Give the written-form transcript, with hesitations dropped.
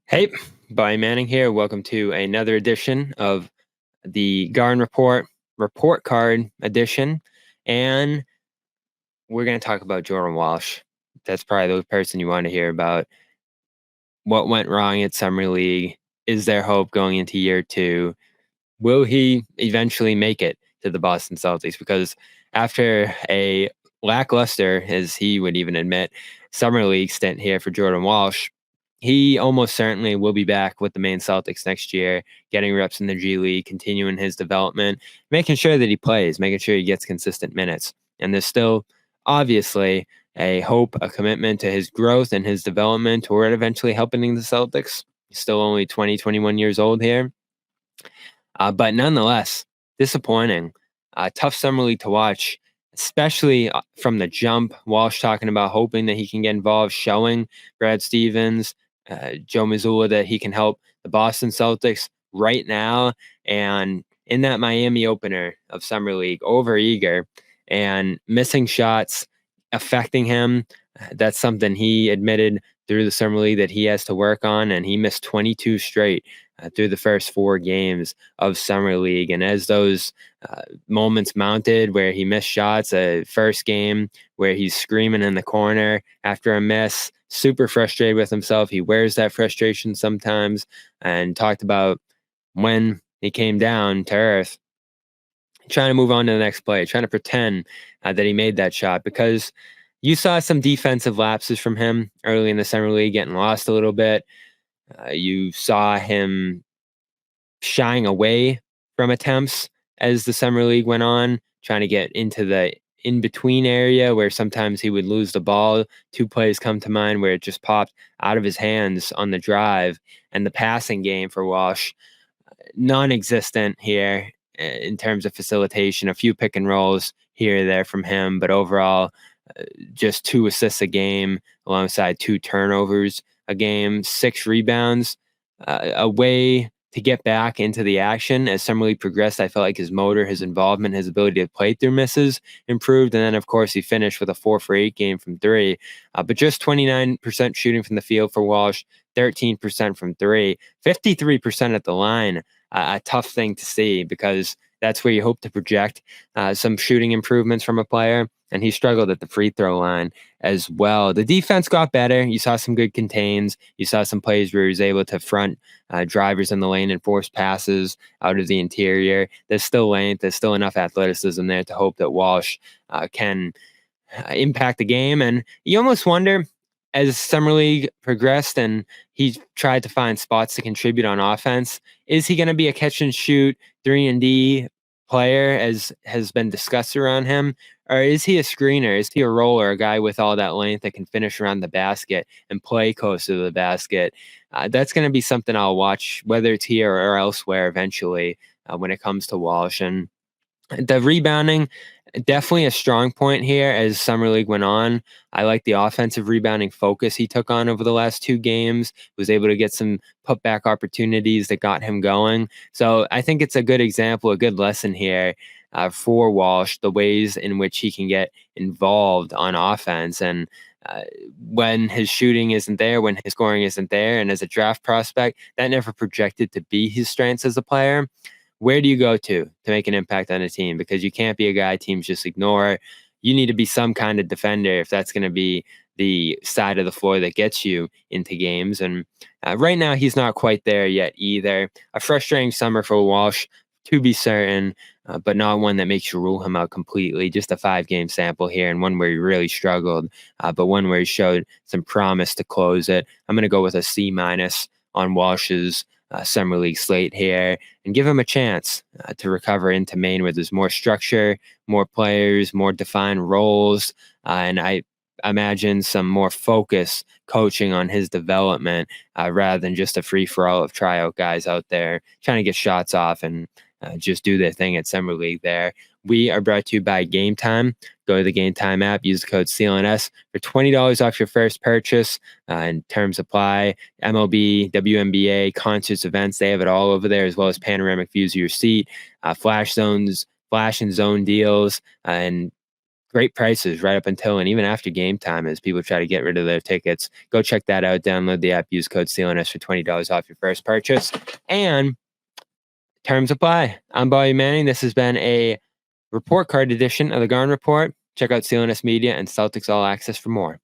Hey, Brian Manning here. Welcome to another edition of the Garden Report Card edition. And we're going to talk about Jordan Walsh. That's probably the person you want to hear about. What went wrong at Summer League? Is there hope going into year two? Will he eventually make it to the Boston Celtics? Because after a lackluster, as he would even admit, Summer League stint here for Jordan Walsh, he almost certainly will be back with the main Celtics next year, getting reps in the G League, continuing his development, making sure that he plays, making sure he gets consistent minutes. And there's still obviously a hope, a commitment to his growth and his development toward eventually helping the Celtics. He's still only 20, 21 years old here. But nonetheless, disappointing. Tough Summer League to watch, especially from the jump. Walsh talking about hoping that he can get involved, showing Brad Stevens, Joe Mazzulla that he can help the Boston Celtics right now. And in that Miami opener of Summer League, overeager and missing shots affecting him. That's something he admitted through the Summer League that he has to work on, and he missed 22 straight through the first 4 games of Summer League. And as those moments mounted where he missed shots, a first game where he's screaming in the corner after a miss, super frustrated with himself. He wears that frustration sometimes, and talked about when he came down to earth, trying to move on to the next play, trying to pretend that he made that shot, because you saw some defensive lapses from him early in the Summer League, getting lost a little bit. You saw him shying away from attempts as the Summer League went on, trying to get into the in-between area where sometimes he would lose the ball. 2 plays come to mind where it just popped out of his hands on the drive. And the passing game for Walsh, non-existent here in terms of facilitation. A few pick and rolls here or there from him, but overall, just 2 assists a game alongside 2 turnovers a game, 6 rebounds, a way to get back into the action. As Summer League progressed, I felt like his motor, his involvement, his ability to play through misses improved. And then, of course, he finished with a 4 for 8 game from 3. But just 29% shooting from the field for Walsh, 13% from 3, 53% at the line. A tough thing to see, because that's where you hope to project some shooting improvements from a player. And he struggled at the free throw line as well. The defense got better. You saw some good contains. You saw some plays where he was able to front drivers in the lane and force passes out of the interior. There's still length. There's still enough athleticism there to hope that Walsh can impact the game. And you almost wonder, as Summer League progressed and he tried to find spots to contribute on offense, is he going to be a catch and shoot 3-and-D player, as has been discussed around him? Or is he a screener? Is he a roller, a guy with all that length that can finish around the basket and play close to the basket? That's going to be something I'll watch, whether it's here or elsewhere eventually, when it comes to Walsh. And the rebounding, definitely a strong point here as Summer League went on. I like the offensive rebounding focus he took on over the last 2 games. Was able to get some putback opportunities that got him going. So I think it's a good example, a good lesson here for Walsh, the ways in which he can get involved on offense. And when his shooting isn't there, when his scoring isn't there, and as a draft prospect, that never projected to be his strengths as a player. Where do you go to make an impact on a team? Because you can't be a guy teams just ignore. You need to be some kind of defender if that's going to be the side of the floor that gets you into games. And right now, he's not quite there yet either. A frustrating summer for Walsh, to be certain, but not one that makes you rule him out completely. Just a 5-game sample here, and one where he really struggled, but one where he showed some promise to close it. I'm going to go with a C- on Walsh's Summer League slate here, and give him a chance to recover into Maine, where there's more structure, more players, more defined roles, and I imagine some more focus coaching on his development rather than just a free-for-all of tryout guys out there trying to get shots off and just do their thing at Summer League there. We are brought to you by Game Time. Go to the Game Time app, use the code CLNS for $20 off your first purchase. And terms apply. MLB, WNBA, concerts, events, they have it all over there, as well as panoramic views of your seat, flash and zone deals, and great prices right up until and even after game time as people try to get rid of their tickets. Go check that out. Download the app. Use code CLNS for $20 off your first purchase. And terms apply. I'm Bobby Manning. This has been a report card edition of the Garn Report. Check out CLNS Media and Celtics All Access for more.